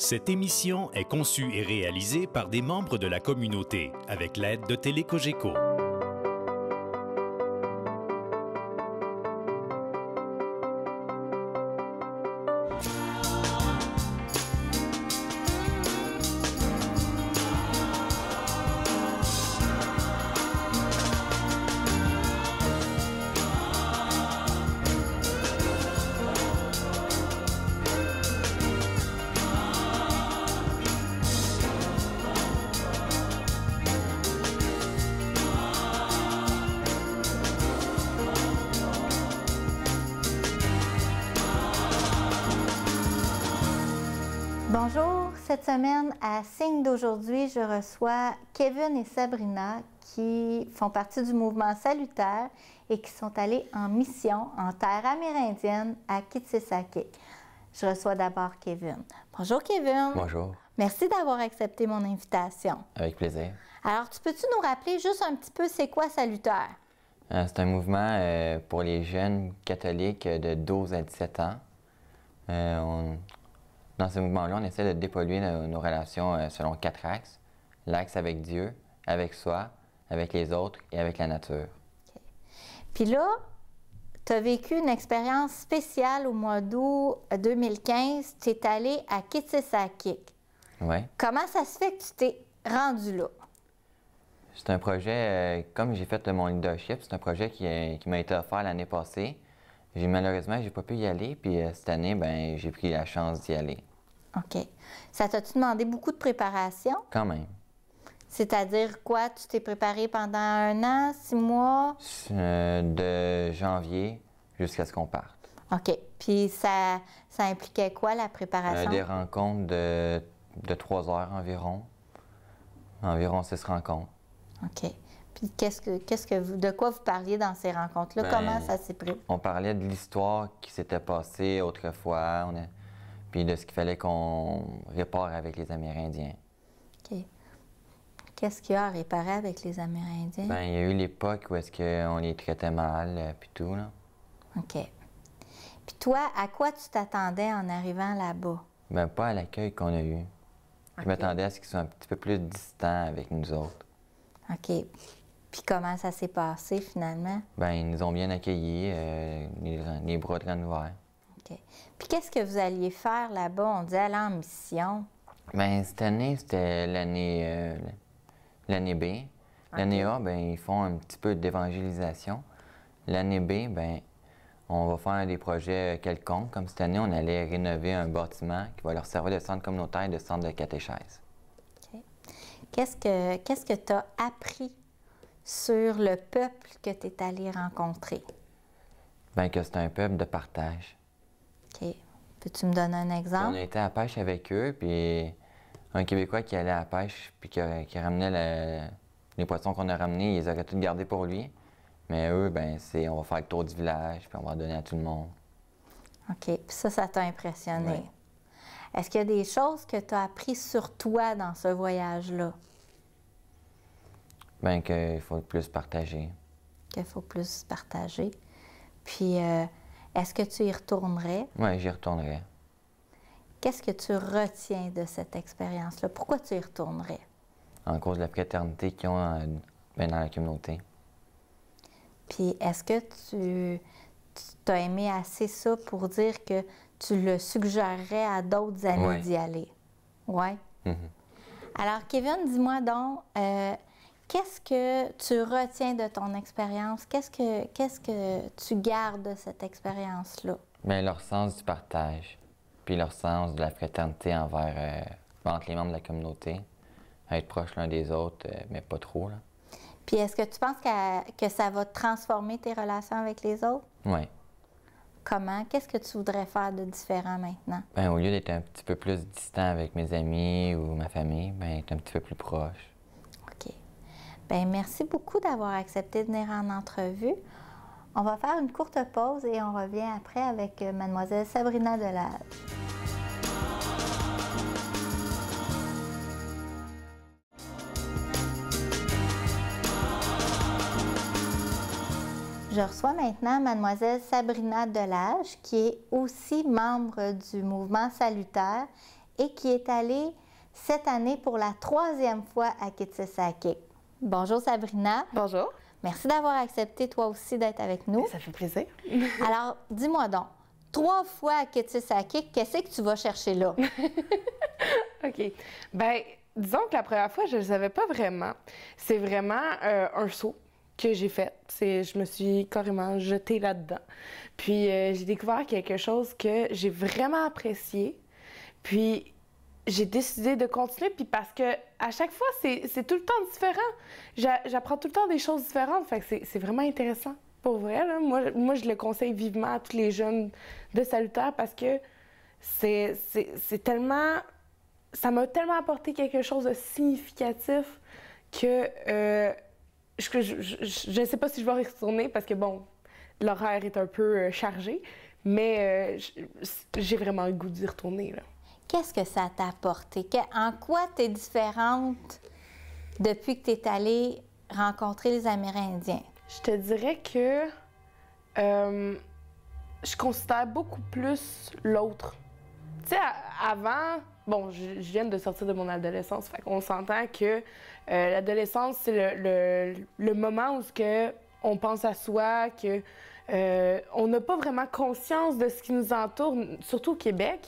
Cette émission est conçue et réalisée par des membres de la communauté avec l'aide de Télé-Cogeco. Bonjour, cette semaine à Signe d'aujourd'hui, je reçois Kevin et Sabrina qui font partie du mouvement Salutaire et qui sont allés en mission en terre amérindienne à Kitsisakik. Je reçois d'abord Kevin. Bonjour Kevin. Bonjour. Merci d'avoir accepté mon invitation. Avec plaisir. Alors, peux-tu nous rappeler juste un petit peu c'est quoi Salutaire? C'est un mouvement pour les jeunes catholiques de 12 à 17 ans. Dans ce mouvement-là, on essaie de dépolluer nos relations selon 4 axes. L'axe avec Dieu, avec soi, avec les autres et avec la nature. Okay. Puis là, tu as vécu une expérience spéciale au mois d'août 2015. Tu es allé à Kitsisakik. Oui. Comment ça se fait que tu t'es rendu là? C'est un projet, comme j'ai fait mon leadership, c'est un projet qui m'a été offert l'année passée. Malheureusement, j'ai pas pu y aller, puis cette année, j'ai pris la chance d'y aller. OK. Ça t'a-tu demandé beaucoup de préparation? Quand même. C'est-à-dire quoi? Tu t'es préparé pendant 1 an, 6 mois? De janvier jusqu'à ce qu'on parte. OK. Puis ça impliquait quoi, la préparation? Des rencontres de 3 heures environ. Environ 6 rencontres. OK. Puis de quoi vous parliez dans ces rencontres-là? Comment ça s'est pris? On parlait de l'histoire qui s'était passée autrefois, puis de ce qu'il fallait qu'on répare avec les Amérindiens. OK. Qu'est-ce qu'il y a à réparer avec les Amérindiens? Il y a eu l'époque où est-ce qu'on les traitait mal, puis tout, là. OK. Puis toi, à quoi tu t'attendais en arrivant là-bas? Pas à l'accueil qu'on a eu. Okay. Je m'attendais à ce qu'ils soient un petit peu plus distants avec nous autres. OK. Puis comment ça s'est passé, finalement? Ils nous ont bien accueillis, les bras grands ouverts. OK. Puis qu'est-ce que vous alliez faire là-bas? On dit aller en mission. Cette année, c'était l'année B. Okay. L'année A, ils font un petit peu d'évangélisation. L'année B, on va faire des projets quelconques. Comme cette année, on allait rénover un bâtiment qui va leur servir de centre communautaire et de centre de catéchèse. OK. Qu'est-ce que tu as appris sur le peuple que tu es allé rencontrer? Que c'est un peuple de partage. OK. Peux-tu me donner un exemple? On a été à la pêche avec eux, puis un Québécois qui allait à la pêche, puis qui ramenait les poissons qu'on a ramenés, ils auraient tout gardé pour lui. Mais eux, on va faire le tour du village, puis on va donner à tout le monde. OK. Puis ça t'a impressionné. Oui. Est-ce qu'il y a des choses que tu as appris sur toi dans ce voyage-là? Qu'il faut plus partager. Qu'il faut plus partager. Puis, est-ce que tu y retournerais? Oui, j'y retournerais. Qu'est-ce que tu retiens de cette expérience-là? Pourquoi tu y retournerais? En cause de la fraternité qu'ils ont dans la communauté. Puis, est-ce que tu as aimé assez ça pour dire que tu le suggérerais à d'autres amis d'y aller? Oui? Mm-hmm. Alors, Kevin, dis-moi donc, qu'est-ce que tu retiens de ton expérience? Qu'est-ce que tu gardes de cette expérience-là? Leur sens du partage, puis leur sens de la fraternité entre les membres de la communauté. Être proche l'un des autres, mais pas trop, là. Puis est-ce que tu penses que ça va transformer tes relations avec les autres? Oui. Comment? Qu'est-ce que tu voudrais faire de différent maintenant? Au lieu d'être un petit peu plus distant avec mes amis ou ma famille, être un petit peu plus proche. OK. Merci beaucoup d'avoir accepté de venir en entrevue. On va faire une courte pause et on revient après avec Mademoiselle Sabrina Delage. Je reçois maintenant Mademoiselle Sabrina Delage, qui est aussi membre du mouvement Salutaire et qui est allée cette année pour la 3e fois à Kitsisakik. Bonjour Sabrina. Bonjour. Merci d'avoir accepté toi aussi d'être avec nous. Ça fait plaisir. Alors, dis-moi donc, 3 fois à Kitsisakik, qu'est-ce que tu vas chercher là? OK. Bien, disons que la première fois, je ne le savais pas vraiment. C'est vraiment un saut que j'ai fait. Je me suis carrément jetée là-dedans. Puis, j'ai découvert quelque chose que j'ai vraiment apprécié. Puis, j'ai décidé de continuer, puis parce que à chaque fois, c'est tout le temps différent. J'apprends tout le temps des choses différentes, fait que c'est vraiment intéressant. Pour vrai, là. Moi, je le conseille vivement à tous les jeunes de Salutaire parce que c'est tellement... Ça m'a tellement apporté quelque chose de significatif que je ne sais pas si je vais y retourner parce que, bon, l'horaire est un peu chargé, mais j'ai vraiment le goût d'y retourner, là. Qu'est-ce que ça t'a apporté? En quoi tu es différente depuis que tu es allée rencontrer les Amérindiens? Je te dirais que je considère beaucoup plus l'autre. Tu sais, avant, bon, je viens de sortir de mon adolescence, fait qu'on s'entend que l'adolescence, c'est le moment où on pense à soi, que on n'a pas vraiment conscience de ce qui nous entoure, surtout au Québec.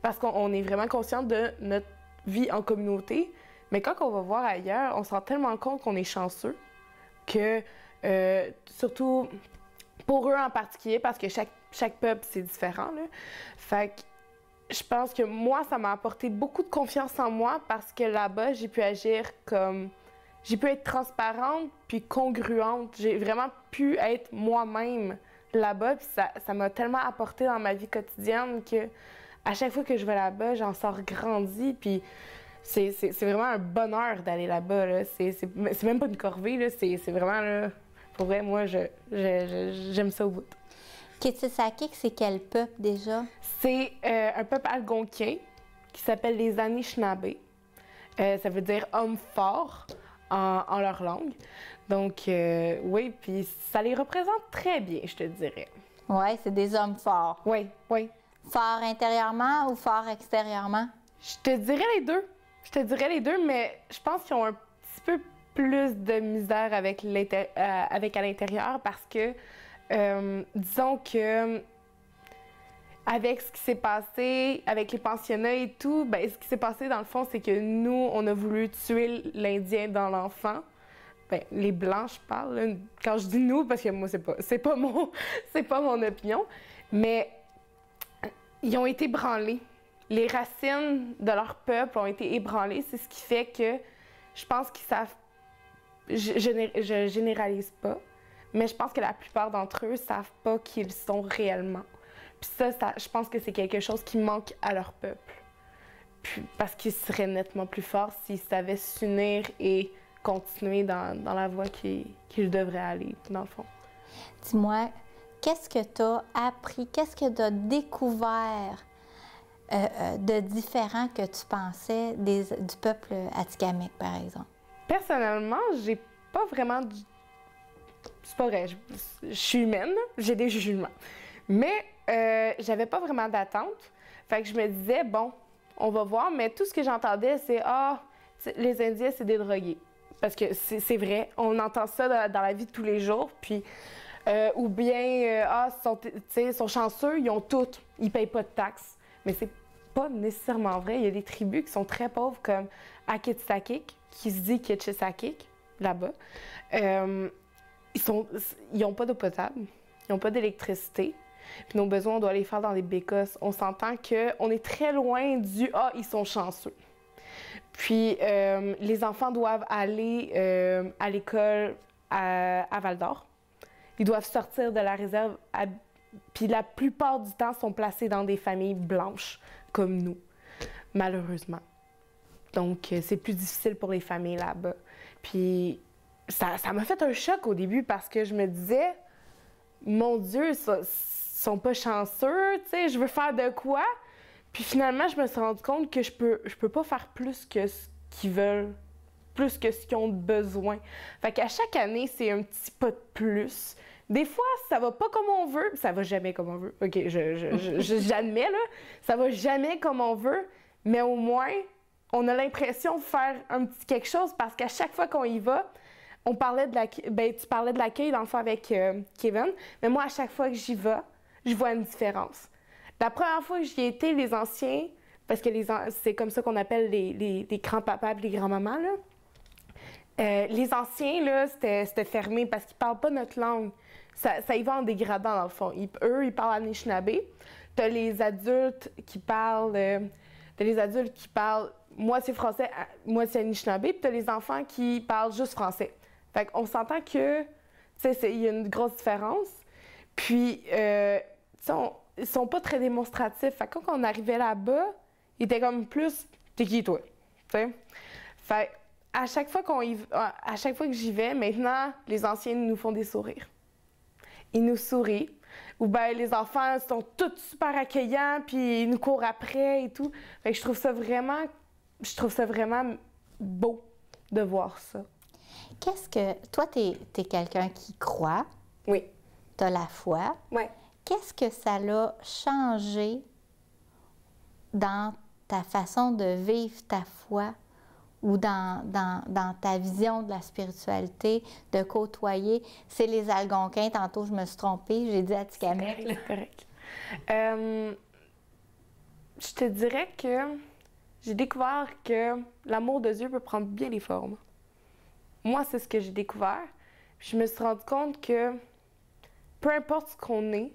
Parce qu'on est vraiment conscient de notre vie en communauté. Mais quand on va voir ailleurs, on se rend tellement compte qu'on est chanceux que, surtout pour eux en particulier, parce que chaque peuple, c'est différent, là. Fait que je pense que moi, ça m'a apporté beaucoup de confiance en moi parce que là-bas, j'ai pu agir comme... J'ai pu être transparente puis congruente. J'ai vraiment pu être moi-même là-bas. Puis ça m'a tellement apporté dans ma vie quotidienne que... À chaque fois que je vais là-bas, j'en sors grandi, puis c'est vraiment un bonheur d'aller là-bas, là. C'est même pas une corvée, là. C'est vraiment, là, pour vrai, moi, j'aime ça au bout. Kitsisakik, c'est quel peuple déjà? C'est un peuple algonquin qui s'appelle les Anishinabés. Ça veut dire « homme fort » en leur langue. Donc, oui, puis ça les représente très bien, je te dirais. Oui, c'est des hommes forts. Oui, oui. Fort intérieurement ou fort extérieurement? Je te dirais les deux. Je te dirais les deux, mais je pense qu'ils ont un petit peu plus de misère avec à l'intérieur parce que, disons que, avec ce qui s'est passé, avec les pensionnats et tout, bien, ce qui s'est passé dans le fond, c'est que nous, on a voulu tuer l'Indien dans l'enfant. Bien, les Blancs, je parle. Là. Quand je dis nous, parce que moi, c'est pas mon opinion, mais ils ont été ébranlés. Les racines de leur peuple ont été ébranlées. C'est ce qui fait que je pense qu'ils savent... Je généralise pas, mais je pense que la plupart d'entre eux savent pas qui ils sont réellement. Puis ça, je pense que c'est quelque chose qui manque à leur peuple. Puis, parce qu'ils seraient nettement plus forts s'ils savaient s'unir et continuer dans la voie qu'ils devraient aller, dans le fond. Dis-moi, qu'est-ce que tu as appris, qu'est-ce que tu as découvert de différent que tu pensais du peuple Atikamekw, par exemple? Personnellement, j'ai pas vraiment... C'est pas vrai, je suis humaine, j'ai des jugements. Mais j'avais pas vraiment d'attente. Fait que je me disais, bon, on va voir, mais tout ce que j'entendais, c'est « Ah, les Indiens, c'est des drogués. » Parce que c'est vrai, on entend ça dans la vie de tous les jours, puis... ou bien, ils sont chanceux, ils ont tout, ils payent pas de taxes. Mais c'est pas nécessairement vrai. Il y a des tribus qui sont très pauvres, comme à Kitsisakik, qui se dit Kitsisakik, là-bas. Ils n'ont pas d'eau potable, ils n'ont pas d'électricité. Puis nos besoins, on doit les faire dans des bécosses. On s'entend qu'on est très loin du « Ah, ils sont chanceux ». Puis les enfants doivent aller à l'école à Val-d'Or. Ils doivent sortir de la réserve, puis la plupart du temps sont placés dans des familles blanches, comme nous, malheureusement. Donc, c'est plus difficile pour les familles là-bas. Puis, ça m'a fait un choc au début parce que je me disais, mon Dieu, ils sont pas chanceux, tu sais, je veux faire de quoi? Puis finalement, je me suis rendu compte que je peux pas faire plus que ce qu'ils veulent, plus que ce qu'ils ont besoin. Fait qu'à chaque année, c'est un petit pas de plus. Des fois, ça va pas comme on veut, ça va jamais comme on veut. OK, j'admets, là, ça va jamais comme on veut, mais au moins, on a l'impression de faire un petit quelque chose parce qu'à chaque fois qu'on y va, on parlait de tu parlais de l'accueil dans le fond avec Kevin, mais moi, à chaque fois que j'y vais, je vois une différence. La première fois que j'y ai été, les anciens, parce que c'est comme ça qu'on appelle les grands-papas et les grands-mamans, là. Les anciens, là, c'était fermé parce qu'ils parlent pas notre langue. Ça y va en dégradant, dans le fond. Eux, ils parlent anishinaabe. T'as les adultes qui parlent... moitié français, moitié anishinaabe, puis t'as les enfants qui parlent juste français. Fait qu'on s'entend que, tu sais, il y a une grosse différence. Puis, ils sont pas très démonstratifs. Fait que quand on arrivait là-bas, ils étaient comme plus « T'es qui, toi? » T'sais? Fait à chaque fois que j'y vais, maintenant, les anciens nous font des sourires. Ils nous sourient. Ou bien les enfants sont tous super accueillants, puis ils nous courent après et tout. Fait que je trouve ça vraiment beau de voir ça. Qu'est-ce que... Toi, t'es quelqu'un qui croit. Oui. T'as la foi. Oui. Qu'est-ce que ça l'a changé dans ta façon de vivre ta foi ou dans ta vision de la spiritualité, de côtoyer? C'est les Algonquins, tantôt je me suis trompée, j'ai dit Atikamekw. C'est correct. Je te dirais que j'ai découvert que l'amour de Dieu peut prendre bien les formes. Moi, c'est ce que j'ai découvert. Je me suis rendu compte que peu importe ce qu'on est,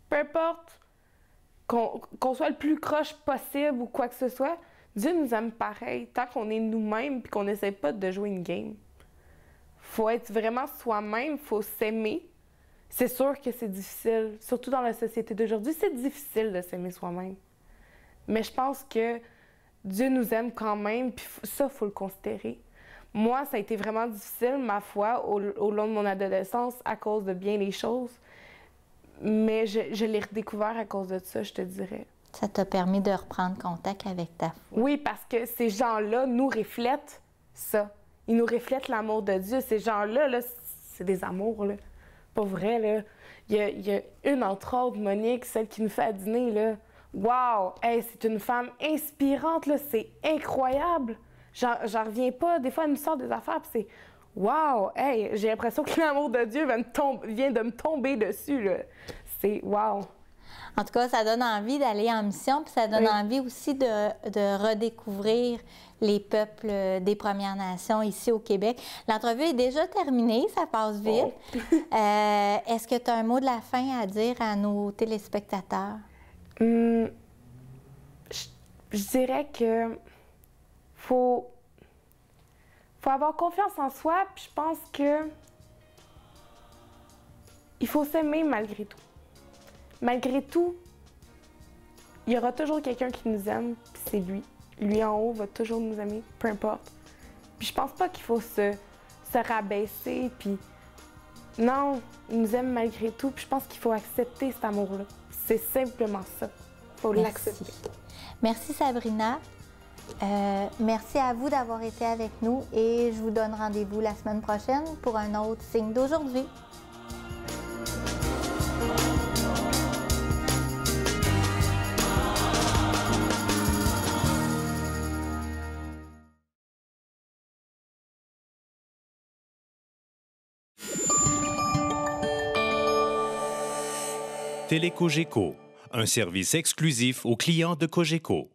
peu importe qu'on soit le plus croche possible ou quoi que ce soit, Dieu nous aime pareil, tant qu'on est nous-mêmes et qu'on n'essaie pas de jouer une game. Faut être vraiment soi-même, faut s'aimer. C'est sûr que c'est difficile, surtout dans la société d'aujourd'hui, c'est difficile de s'aimer soi-même. Mais je pense que Dieu nous aime quand même, puis ça, il faut le considérer. Moi, ça a été vraiment difficile, ma foi, au long de mon adolescence, à cause de bien des choses. Mais je l'ai redécouvert à cause de ça, je te dirais. Ça t'a permis de reprendre contact avec ta foi. Oui, parce que ces gens-là nous reflètent ça. Ils nous reflètent l'amour de Dieu. Ces gens-là, là, c'est des amours, là. Pas vrai, là. Il y a une, entre autres, Monique, celle qui nous fait à dîner, là. Wow! Hey, c'est une femme inspirante, là. C'est incroyable. J'en reviens pas. Des fois, elle nous sort des affaires, puis c'est... Wow! Hey, j'ai l'impression que l'amour de Dieu vient de me tomber dessus, là. C'est wow! En tout cas, ça donne envie d'aller en mission, puis ça donne envie aussi de redécouvrir les peuples des Premières Nations ici au Québec. L'entrevue est déjà terminée, ça passe vite. Oh. Est-ce que tu as un mot de la fin à dire à nos téléspectateurs? Je dirais que faut avoir confiance en soi, puis je pense que il faut s'aimer malgré tout. Malgré tout, il y aura toujours quelqu'un qui nous aime, puis c'est lui. Lui en haut va toujours nous aimer, peu importe. Puis je pense pas qu'il faut se rabaisser, puis non, il nous aime malgré tout, puis je pense qu'il faut accepter cet amour-là. C'est simplement ça. Il faut l'accepter. Merci Sabrina. Merci à vous d'avoir été avec nous et je vous donne rendez-vous la semaine prochaine pour un autre signe d'aujourd'hui. Télécogeco, un service exclusif aux clients de Cogeco.